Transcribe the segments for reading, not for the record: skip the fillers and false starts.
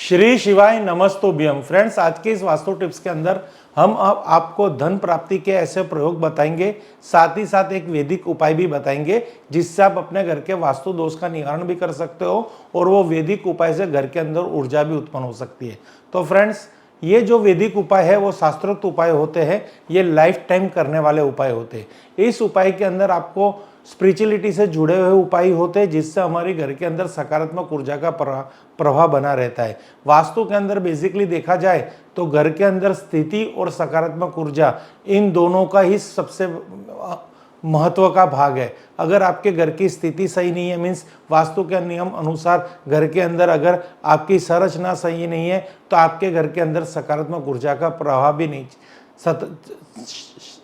श्री शिवाय नमस्तुभ्यम। फ्रेंड्स, आज के इस वास्तु टिप्स के अंदर हम अब आपको धन प्राप्ति के ऐसे प्रयोग बताएंगे, साथ ही साथ एक वैदिक उपाय भी बताएंगे जिससे आप अपने घर के वास्तु दोष का निवारण भी कर सकते हो और वो वैदिक उपाय से घर के अंदर ऊर्जा भी उत्पन्न हो सकती है। तो फ्रेंड्स, ये जो वैदिक उपाय है वो शास्त्रोक्त उपाय होते हैं, ये लाइफ टाइम करने वाले उपाय होते हैं। इस उपाय के अंदर आपको स्पिरिचुअलिटी से जुड़े हुए उपाय होते हैं जिससे हमारे घर के अंदर सकारात्मक ऊर्जा का प्रभाव बना रहता है। वास्तु के अंदर बेसिकली देखा जाए तो घर के अंदर स्थिति और सकारात्मक ऊर्जा, इन दोनों का ही सबसे महत्व का भाग है। अगर आपके घर की स्थिति सही नहीं है, मीन्स वास्तु के नियम अनुसार घर के अंदर अगर आपकी संरचना सही नहीं है तो आपके घर के अंदर सकारात्मक ऊर्जा का प्रभाव भी नहीं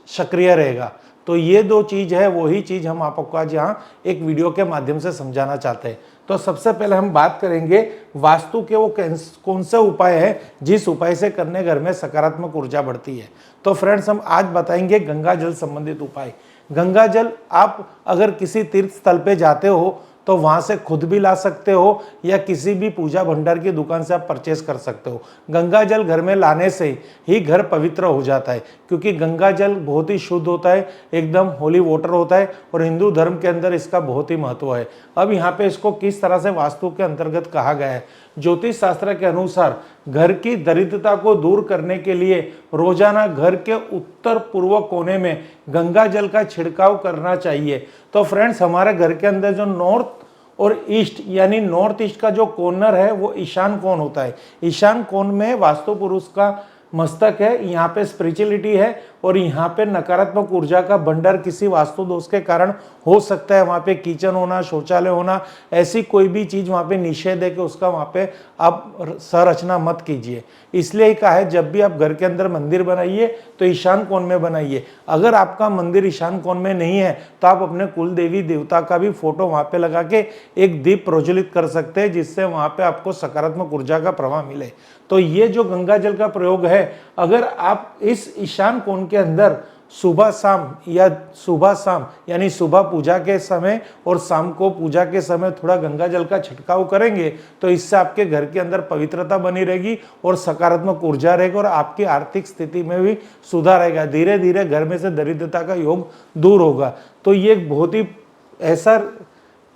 सक्रिय रहेगा। तो ये दो चीज है, वही चीज हम आपको आज यहाँ एक वीडियो के माध्यम से समझाना चाहते हैं। तो सबसे पहले हम बात करेंगे वास्तु के वो कौन से उपाय है जिस उपाय से करने घर में सकारात्मक ऊर्जा बढ़ती है। तो फ्रेंड्स, हम आज बताएंगे गंगा जल संबंधित उपाय। गंगा जल आप अगर किसी तीर्थ स्थल पे जाते हो तो वहां से खुद भी ला सकते हो या किसी भी पूजा भंडार की दुकान से आप परचेस कर सकते हो। गंगा जल घर में लाने से ही घर पवित्र हो जाता है, क्योंकि गंगा जल बहुत ही शुद्ध होता है, एकदम होली वाटर होता है और हिंदू धर्म के अंदर इसका बहुत ही महत्व है। अब यहाँ पे इसको किस तरह से वास्तु के अंतर्गत कहा गया है। ज्योतिष शास्त्र के अनुसार घर की दरिद्रता को दूर करने के लिए रोजाना घर के उत्तर पूर्व कोने में गंगा जल का छिड़काव करना चाहिए। तो फ्रेंड्स, हमारे घर के अंदर जो नॉर्थ और ईस्ट यानी नॉर्थ ईस्ट का जो कॉर्नर है वो ईशान कोण होता है। ईशान कोण में वास्तु पुरुष का मस्तक है, यहाँ पे स्पिरिचुअलिटी है और यहाँ पे नकारात्मक ऊर्जा का भंडार किसी वास्तु दोष के कारण हो सकता है। वहाँ पे किचन होना, शौचालय होना, ऐसी कोई भी चीज वहाँ पे निषेध है कि उसका वहाँ पे आप संरचना मत कीजिए। इसलिए ही कहा है जब भी आप घर के अंदर मंदिर बनाइए तो ईशान कोण में बनाइए। अगर आपका मंदिर ईशान कोण में नहीं है तो आप अपने कुल देवी देवता का भी फोटो वहाँ पे लगा के एक दीप प्रज्वलित कर सकते हैं, जिससे वहाँ पे आपको सकारात्मक ऊर्जा का प्रभाव मिले। तो ये जो गंगा जल का प्रयोग है, अगर आप इस ईशान कोण के अंदर सुबह शाम यानी सुबह पूजा के समय और शाम को पूजा के समय थोड़ा गंगा जल का छिड़काव करेंगे तो इससे आपके घर के अंदर पवित्रता बनी रहेगी और सकारात्मक ऊर्जा रहेगी और आपकी आर्थिक स्थिति में भी सुधार आएगा। धीरे धीरे घर में से दरिद्रता का योग दूर होगा। तो ये बहुत ही ऐसा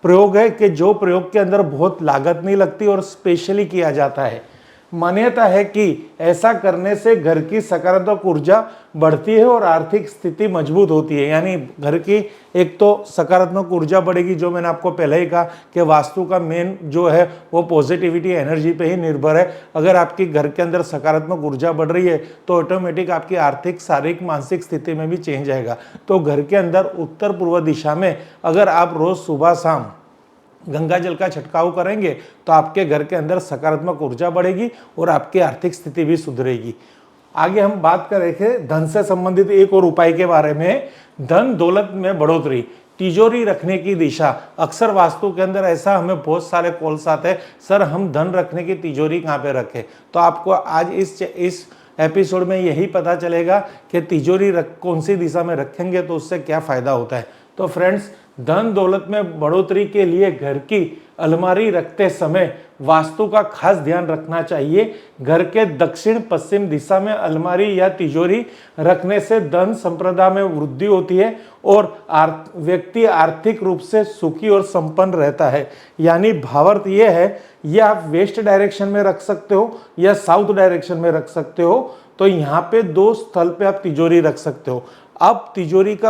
प्रयोग है कि जो प्रयोग के अंदर बहुत लागत नहीं लगती और स्पेशली किया जाता है। मान्यता है कि ऐसा करने से घर की सकारात्मक ऊर्जा बढ़ती है और आर्थिक स्थिति मजबूत होती है। यानी घर की एक तो सकारात्मक ऊर्जा बढ़ेगी, जो मैंने आपको पहले ही कहा कि वास्तु का मेन जो है वो पॉजिटिविटी एनर्जी पे ही निर्भर है। अगर आपकी घर के अंदर सकारात्मक ऊर्जा बढ़ रही है तो ऑटोमेटिक आपकी आर्थिक, शारीरिक, मानसिक स्थिति में भी चेंज आएगा। तो घर के अंदर उत्तर पूर्व दिशा में अगर आप रोज सुबह शाम गंगा जल का छिड़काव करेंगे तो आपके घर के अंदर सकारात्मक ऊर्जा बढ़ेगी और आपकी आर्थिक स्थिति भी सुधरेगी। आगे हम बात करेंगे धन से संबंधित एक और उपाय के बारे में। धन दौलत में बढ़ोतरी, तिजोरी रखने की दिशा। अक्सर वास्तु के अंदर ऐसा हमें बहुत सारे कॉल्स आते हैं, सर हम धन रखने की तिजोरी कहाँ पे रखें। तो आपको आज इस एपिसोड में यही पता चलेगा कि तिजोरी कौन सी दिशा में रखेंगे तो उससे क्या फायदा होता है। तो फ्रेंड्स, धन दौलत में बढ़ोतरी के लिए घर की अलमारी रखते समय वास्तु का खास ध्यान रखना चाहिए। घर के दक्षिण पश्चिम दिशा में अलमारी या तिजोरी रखने से धन संपदा में वृद्धि होती है और व्यक्ति आर्थिक रूप से सुखी और संपन्न रहता है। यानी भावार्थ ये है, ये आप वेस्ट डायरेक्शन में रख सकते हो या साउथ डायरेक्शन में रख सकते हो। तो यहाँ पे दो स्थल पे आप तिजोरी रख सकते हो। अब तिजोरी का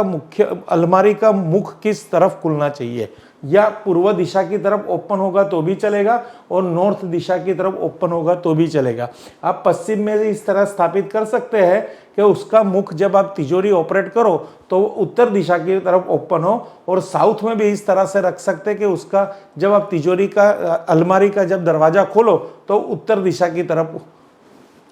अलमारी का मुख किस तरफ खुलना चाहिए, या पूर्व दिशा की तरफ ओपन होगा तो भी चलेगा और नॉर्थ दिशा की तरफ ओपन होगा तो भी चलेगा। आप पश्चिम में इस तरह स्थापित कर सकते हैं कि उसका मुख जब आप तिजोरी ऑपरेट करो तो उत्तर दिशा की तरफ ओपन हो, और साउथ में भी इस तरह से रख सकते हैं कि उसका जब आप तिजोरी का अलमारी का जब दरवाजा खोलो तो उत्तर दिशा की तरफ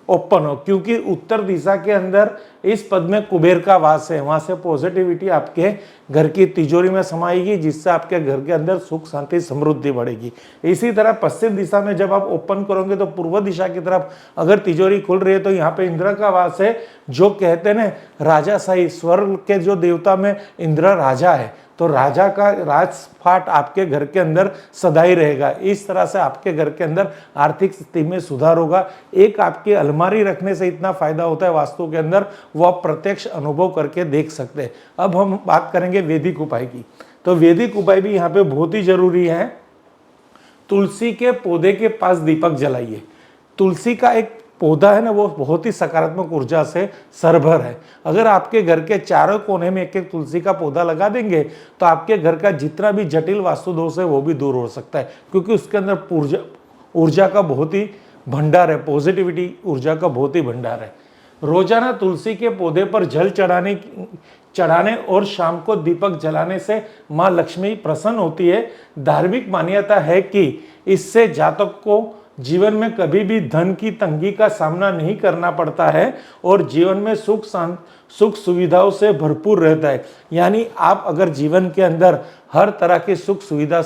ओपन हो, क्योंकि उत्तर दिशा के अंदर इस पद में कुबेर का वास है। वहां से पॉजिटिविटी आपके घर की तिजोरी में समाएगी, जिससे आपके घर के अंदर सुख शांति समृद्धि बढ़ेगी। इसी तरह पश्चिम दिशा में जब आप ओपन करोगे तो पूर्व दिशा की तरफ अगर तिजोरी खुल रही है तो यहाँ पे इंद्र का वास है, जो कहते हैं ना राजाशाही, स्वर्ग के जो देवता में इंद्र राजा है। तो राजा का राजपाट आपके घर के अंदर सदा ही रहेगा। इस तरह से आपके घर के अंदर आर्थिक स्थिति में सुधार होगा। एक आपकी अलमारी रखने से इतना फायदा होता है वास्तु के अंदर, वो आप प्रत्यक्ष अनुभव करके देख सकते हैं। अब हम बात करेंगे वैदिक उपाय की। तो वैदिक उपाय भी यहाँ पे बहुत ही जरूरी है। तुलसी के पौधे के पास दीपक जलाइए। तुलसी का एक पौधा है ना, वो बहुत ही सकारात्मक ऊर्जा से सरभर है। अगर आपके घर के चारों कोने में एक एक तुलसी का पौधा लगा देंगे तो आपके घर का जितना भी जटिल वास्तु दोष है वो भी दूर हो सकता है, क्योंकि उसके अंदर ऊर्जा का बहुत ही भंडार है, पॉजिटिविटी ऊर्जा का बहुत ही भंडार है। रोजाना तुलसी के पौधे पर जल चढ़ाने और शाम को दीपक जलाने से माँ लक्ष्मी प्रसन्न होती है। धार्मिक मान्यता है कि इससे जातक को जीवन में कभी भी धन की तंगी का सामना नहीं करना पड़ता है और जीवन में सुख सुविधाओं से भरपूर रहता है। यानी आप अगर जीवन के अंदर हर तरह की सुख सुविधा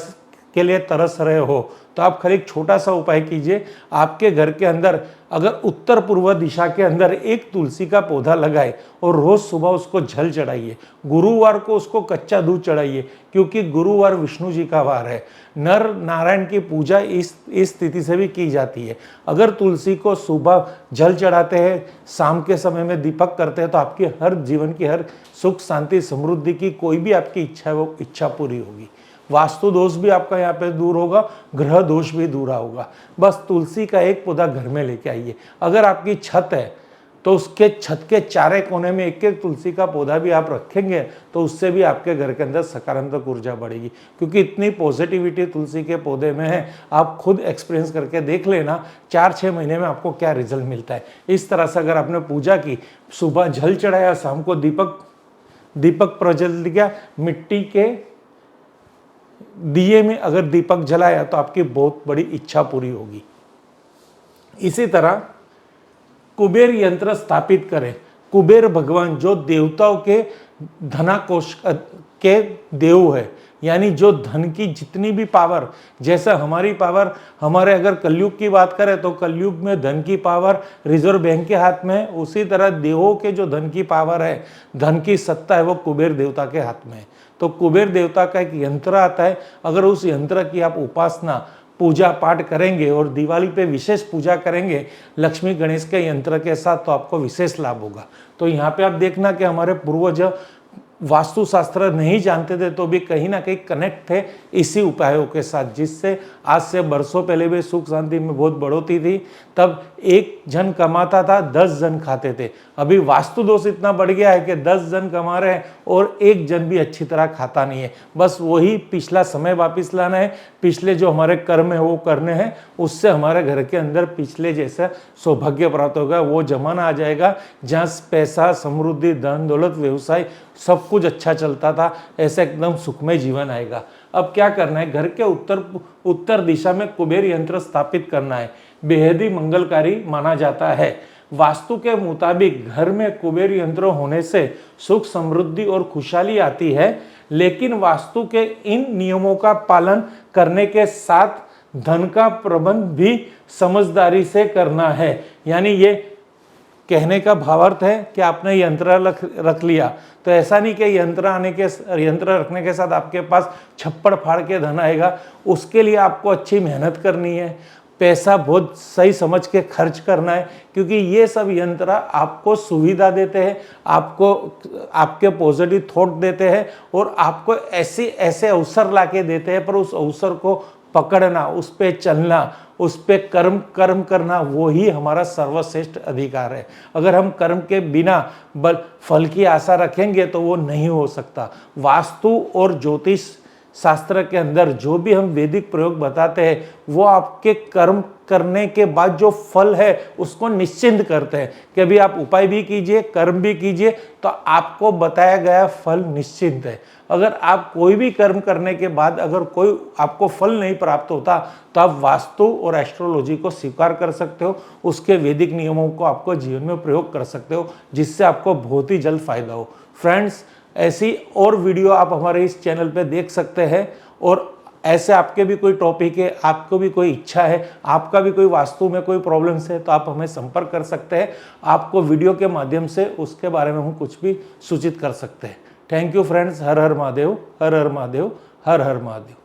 के लिए तरस रहे हो तो आप खाली एक छोटा सा उपाय कीजिए। आपके घर के अंदर अगर उत्तर पूर्व दिशा के अंदर एक तुलसी का पौधा लगाए और रोज सुबह उसको जल चढ़ाइए। गुरुवार को उसको कच्चा दूध चढ़ाइए, क्योंकि गुरुवार विष्णु जी का वार है। नर नारायण की पूजा इस स्थिति से भी की जाती है। अगर तुलसी को सुबह जल चढ़ाते हैं, शाम के समय में दीपक करते हैं, तो आपकी हर जीवन की हर सुख शांति समृद्धि की कोई भी आपकी इच्छा है वो इच्छा पूरी होगी। वास्तु दोष भी आपका यहाँ पे दूर होगा, ग्रह दोष भी दूर होगा। बस तुलसी का एक पौधा घर में लेके आइए। अगर आपकी छत है तो उसके छत के चारे कोने में एक एक तुलसी का पौधा भी आप रखेंगे तो उससे भी आपके घर के अंदर सकारात्मक ऊर्जा बढ़ेगी, क्योंकि इतनी पॉजिटिविटी तुलसी के पौधे में है। आप खुद एक्सपीरियंस करके देख लेना 4-6 महीने में आपको क्या रिजल्ट मिलता है। इस तरह से अगर आपने पूजा की, सुबह जल चढ़ाया, शाम को दीपक प्रज्वलित किया, मिट्टी के दिए में अगर दीपक जलाया तो आपकी बहुत बड़ी इच्छा पूरी होगी। इसी तरह कुबेर यंत्र स्थापित करें। कुबेर भगवान जो देवताओं के धनाकोश के देव है, यानी जो धन की जितनी भी पावर, जैसे हमारी पावर, हमारे अगर कलयुग की बात करें तो कलयुग में धन की पावर रिजर्व बैंक के हाथ में है, उसी तरह देवों के जो धन की पावर है, धन की सत्ता है, वो कुबेर देवता के हाथ में है। तो कुबेर देवता का एक यंत्र आता है। अगर उस यंत्र की आप उपासना पूजा पाठ करेंगे और दिवाली पे विशेष पूजा करेंगे लक्ष्मी गणेश के यंत्र के साथ, तो आपको विशेष लाभ होगा। तो यहाँ पे आप देखना कि हमारे पूर्वज वास्तुशास्त्र नहीं जानते थे तो भी कहीं ना कहीं कनेक्ट थे इसी उपायों के साथ, जिससे आज से बरसों पहले भी सुख शांति में बहुत बढ़ोतरी थी। तब एक जन कमाता था, 10 जन खाते थे। अभी वास्तु दोष इतना बढ़ गया है कि 10 जन कमा रहे हैं और एक जन भी अच्छी तरह खाता नहीं है। बस वही पिछला समय वापस लाना है, पिछले जो हमारे कर्म है वो करने हैं, उससे हमारे घर के अंदर पिछले जैसा सौभाग्य प्राप्त होगा। वो जमाना आ जाएगा जहाँ पैसा, समृद्धि, धन दौलत, व्यवसाय सब कुछ अच्छा चलता था, ऐसा एकदम सुखमय जीवन आएगा। अब क्या करना है, घर के उत्तर दिशा में कुबेर यंत्र स्थापित करना है। बेहद ही मंगलकारी माना जाता है। वास्तु के मुताबिक घर में कुबेर यंत्र होने से सुख समृद्धि और खुशहाली आती है, लेकिन वास्तु के इन नियमों का पालन करने के साथ धन का प्रबंध भी समझदारी से करना है। यानी ये कहने का भावार्थ है कि आपने यंत्र रख लिया तो ऐसा नहीं कि यंत्र रखने के साथ आपके पास छप्पड़ फाड़ के धन आएगा। उसके लिए आपको अच्छी मेहनत करनी है, पैसा बहुत सही समझ के खर्च करना है, क्योंकि ये सब यंत्र आपको सुविधा देते हैं, आपको आपके पॉजिटिव थॉट देते हैं और आपको ऐसे अवसर लाके देते हैं। पर उस अवसर को पकड़ना, उस पे चलना, उस पे कर्म करना, वो ही हमारा सर्वश्रेष्ठ अधिकार है। अगर हम कर्म के बिना फल की आशा रखेंगे तो वो नहीं हो सकता। वास्तु और ज्योतिष शास्त्र के अंदर जो भी हम वैदिक प्रयोग बताते हैं वो आपके कर्म करने के बाद जो फल है उसको निश्चिंत करते हैं कि अभी आप उपाय भी कीजिए, कर्म भी कीजिए, तो आपको बताया गया फल निश्चिंत है। अगर आप कोई भी कर्म करने के बाद अगर कोई आपको फल नहीं प्राप्त होता तो आप वास्तु और एस्ट्रोलॉजी को स्वीकार कर सकते हो, उसके वैदिक नियमों को आपको जीवन में प्रयोग कर सकते हो, जिससे आपको बहुत ही जल्द फायदा हो। फ्रेंड्स, ऐसी और वीडियो आप हमारे इस चैनल पे देख सकते हैं और ऐसे आपके भी कोई टॉपिक है, आपको भी कोई इच्छा है, आपका भी कोई वास्तु में कोई प्रॉब्लम्स है तो आप हमें संपर्क कर सकते हैं। आपको वीडियो के माध्यम से उसके बारे में हम कुछ भी सूचित कर सकते हैं। Thank you friends. Her her Mahadev, her her Mahadev, her her Mahadev.